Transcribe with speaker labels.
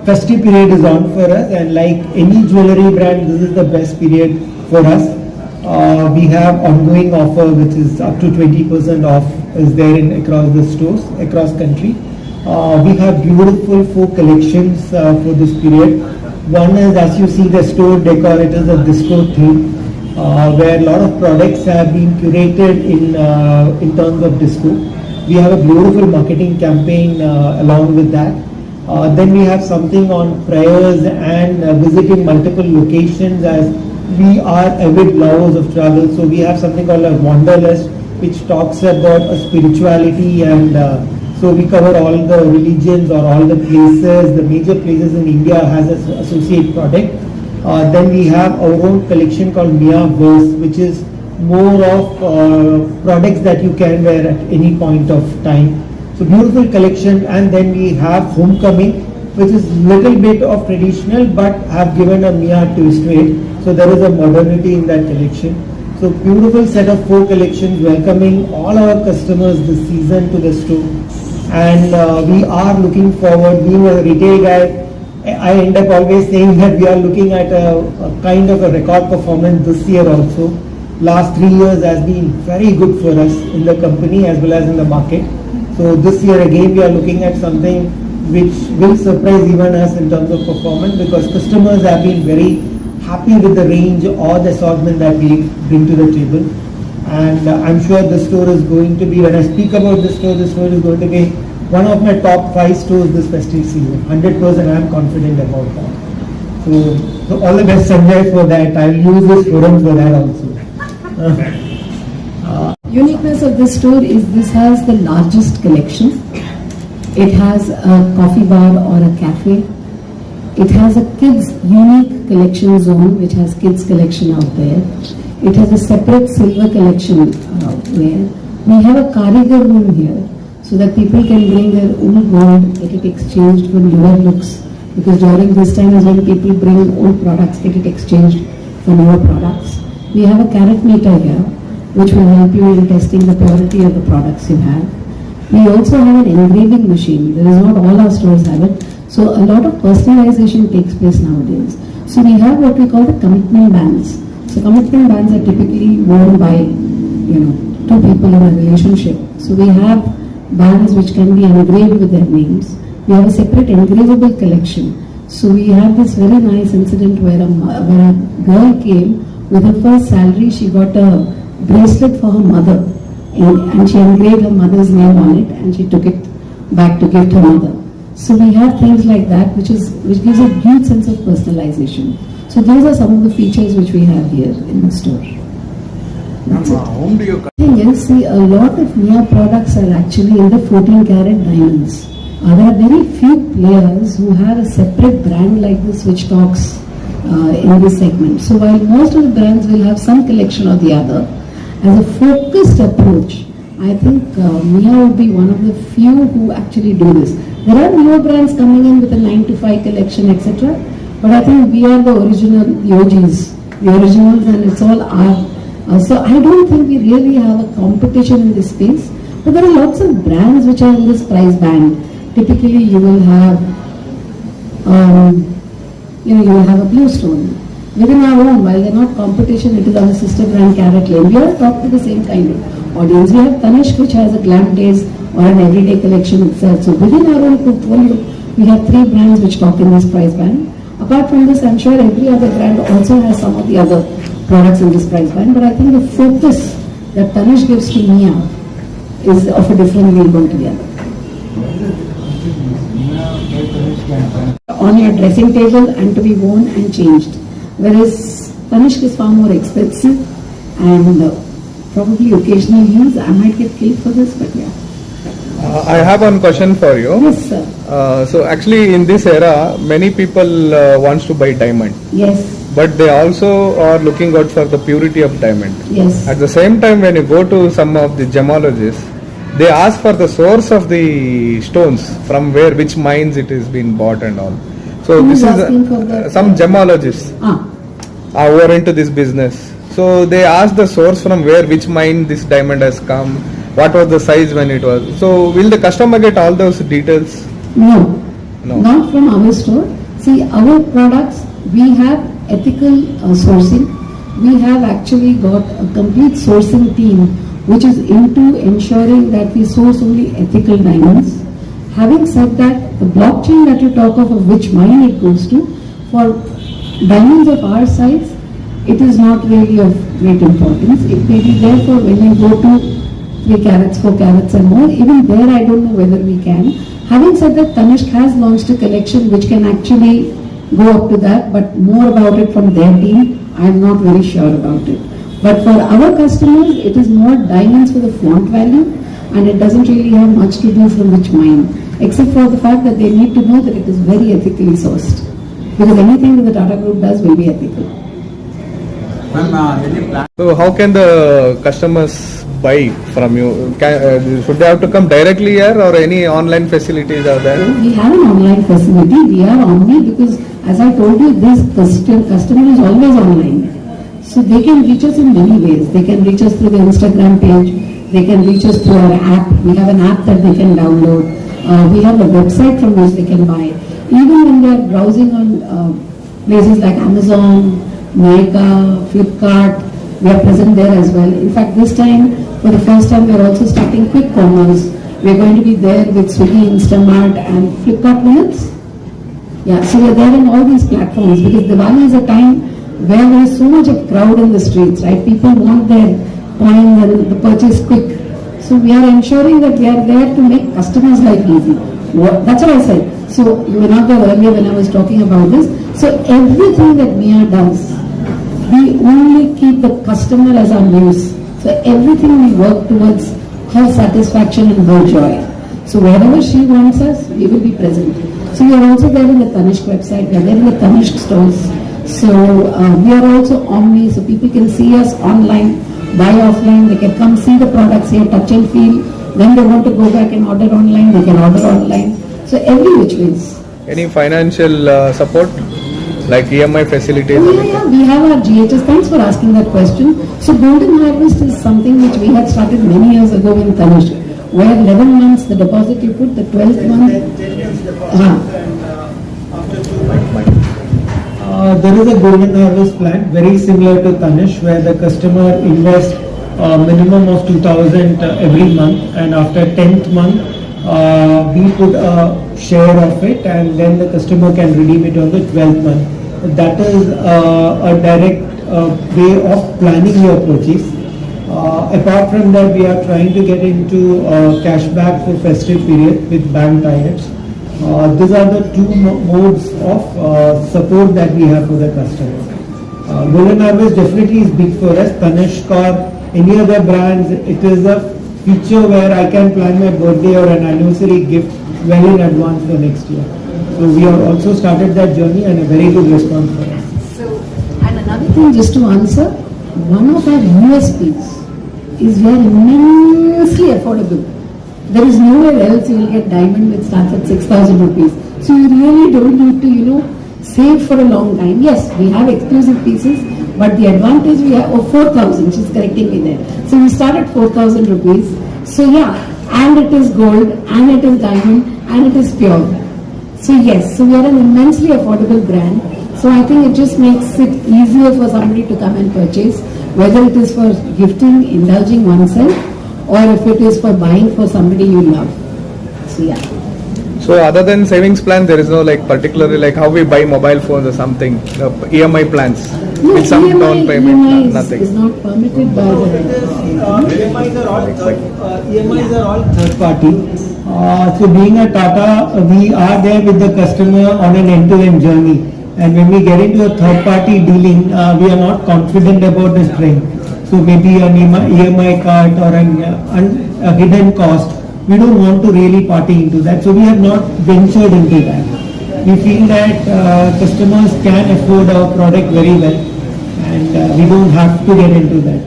Speaker 1: Festive period is on for us, and like any jewelry brand, this is the best period for us. We have ongoing offer which is up to 20% off is there in across the stores across country. We have beautiful 4 collections for this period. One is, as you see the store decor, it is a disco theme where a lot of products have been curated in terms of disco. We have a beautiful marketing campaign along with that. Then we have something on prayers and visiting multiple locations, as we are avid lovers of travel. So we have something called a wanderlust which talks about a spirituality, and so we cover all the religions or all the places, the major places in India has an associate product. Then we have our own collection called Mia Verse, which is more of products that you can wear at any point of time. So beautiful collection. And then we have Homecoming, which is little bit of traditional but have given a Mia twist to it. So there is a modernity in that collection. So beautiful set of 4 collections welcoming all our customers this season to the store. And we are looking forward, being a retail guy, I end up always saying that we are looking at a kind of a record performance this year also. Last 3 years has been very good for us in the company as well as in the market. So this year again we are looking at something which will surprise even us in terms of performance, because customers have been very happy with the range or the assortment that we bring to the table. And I'm sure the store is going to be, when I speak about the store is going to be one of my top 5 stores this festive season. 100% I'm confident about that. So all the best, Sanjay, for that. I'll use this forum for that also.
Speaker 2: Uniqueness of this store is this has the largest collection. It has a coffee bar or a cafe. It has a kids unique collection zone which has kids collection out there. It has a separate silver collection where we have a karigar room here, so that people can bring their old gold, get it exchanged for newer looks. Because during this time is when people bring old products, get it exchanged for newer products. We have a carat meter here, which will help you in testing the purity of the products you have. We also have an engraving machine. There is not all our stores have it. So a lot of personalization takes place nowadays. So we have what we call the commitment bands. So commitment bands are typically worn by, 2 people in a relationship. So we have bands which can be engraved with their names. We have a separate engravable collection. So we have this very nice incident where a girl came with her first salary. She got a bracelet for her mother, and she engraved her mother's name on it, and she took it back to give to her mother. So we have things like that, which gives a huge sense of personalization. So those are some of the features which we have here in the store. That's it. The thing is, see, a lot of Mia products are actually in the 14 karat diamonds. There are very few players who have a separate brand like this which talks in this segment. So while most of the brands will have some collection or the other, as a focused approach, I think Mia would be one of the few who actually do this. There are newer brands coming in with a 9 to 5 collection, etc. But I think we are the original, the OGs, the originals, and it's all our. So I don't think we really have a competition in this space. But there are lots of brands which are in this price band. Typically, you will have, you will have a blue stone. Within our own, while they're not competition, it is our sister brand Carrot Lane. We all talk to the same kind of audience. We have Tanishq, which has a glam days or an everyday collection itself. So within our own portfolio, we have 3 brands which talk in this price band. Apart from this, I'm sure every other brand also has some of the other products in this price band. But I think the focus that Tanishq gives to Mia is of a different league altogether. On your dressing table and to be worn and changed. Whereas Tanishq is far more expensive and probably occasional use. I might get killed for this, but yeah.
Speaker 3: I have one question for you.
Speaker 2: Yes, sir.
Speaker 3: So actually in this era, many people wants to buy diamond.
Speaker 2: Yes.
Speaker 3: But they also are looking out for the purity of diamond.
Speaker 2: Yes.
Speaker 3: At the same time, when you go to some of the gemologists, they ask for the source of the stones, from where, which mines it is been bought and all. So
Speaker 2: Who
Speaker 3: this
Speaker 2: is
Speaker 3: some gemologists are into this business. So they ask the source from where, which mine this diamond has come, what was the size when it was. So will the customer get all those details?
Speaker 2: No.
Speaker 3: No.
Speaker 2: Not from our store. See, our products, we have ethical sourcing. We have actually got a complete sourcing team which is into ensuring that we source only ethical diamonds. Having said that, the blockchain that you talk of which mine it goes to, for diamonds of our size, it is not really of great importance. It may be there for when you go to 3 carats, 4 carats and more. Even there I don't know whether we can. Having said that, Tanishq has launched a collection which can actually go up to that, but more about it from their team. I am not very sure about it. But for our customers, it is more diamonds for the flaunt value, and it doesn't really have much to do from which mine, except for the fact that they need to know that it is very ethically sourced. Because anything that the Tata Group does will be ethical.
Speaker 3: So how can the customers buy from you? Should they have to come directly here, or any online facilities are there?
Speaker 2: We have an online facility. We are Omni because, as I told you, this customer is always online. So they can reach us in many ways. They can reach us through the Instagram page. They can reach us through our app. We have an app that they can download. We have a website from which they can buy. Even when they are browsing on places like Amazon, Nagara, Flipkart, we are present there as well. In fact, this time, for the first time, we are also starting quick commerce. We are going to be there with Swiggy, Instamart and Flipkart Minutes. Yeah, so we are there on all these platforms because Diwali is a time where there is so much of crowd in the streets, right? People want their coins and the purchase quick. So we are ensuring that we are there to make customers' life easy. That's what I said. So you were not there earlier when I was talking about this. So everything that Mia does, we only keep the customer as our muse. So everything we work towards her satisfaction and her joy. So wherever she wants us, we will be present. So we are also there in the Tanishq website. We are there in the Tanishq stores. So we are also Omni, so people can see us online, buy offline, they can come see the products here, touch and feel. When they want to go back and order online, they can order online. So every which ways.
Speaker 3: Any financial support, like EMI facilities?
Speaker 2: Yeah, we have our GHS. Thanks for asking that question. So Golden Harvest is something which we had started many years ago in Tanishq, where 11 months the deposit you put, the 12th month.
Speaker 1: There is a Golden Harvest plan very similar to Tanishq, where the customer invests a minimum of 2,000 every month, and after 10th month we put a share of it, and then the customer can redeem it on the 12th month. That is a direct way of planning your purchase. Apart from that, we are trying to get into cashback for festive period with bank tie-ups. These are the two modes of support that we have for the customer. Golden Harvest definitely is big for us. Tanishq or any other brands, it is a feature where I can plan my birthday or an anniversary gift well in advance for next year. So we have also started that journey and a very good response for us.
Speaker 2: So, and another thing just to answer, one of our USPs is we are immensely affordable. There is nowhere else you will get diamond which starts at 6,000 rupees. So you really don't need to, save for a long time. Yes, we have exclusive pieces, but the advantage we have, 4,000, she's correcting me there. So we start at 4,000 rupees. So yeah, and it is gold, and it is diamond, and it is pure. So yes, so we are an immensely affordable brand. So I think it just makes it easier for somebody to come and purchase, whether it is for gifting, indulging oneself, or if it is for buying for somebody you love. So yeah.
Speaker 3: So other than savings plan, there is no particularly how we buy mobile phones or something, EMI plans
Speaker 2: No,
Speaker 3: with some down payment,
Speaker 2: EMI
Speaker 3: nothing.
Speaker 2: is not permitted by the...
Speaker 1: EMIs are all third party. So being a Tata, we are there with the customer on an end-to-end journey. And when we get into a third party dealing, we are not confident about the strength. So maybe an EMI card or a hidden cost, we don't want to really party into that. So we have not ventured into that. We feel that customers can afford our product very well, and we don't have to get into that.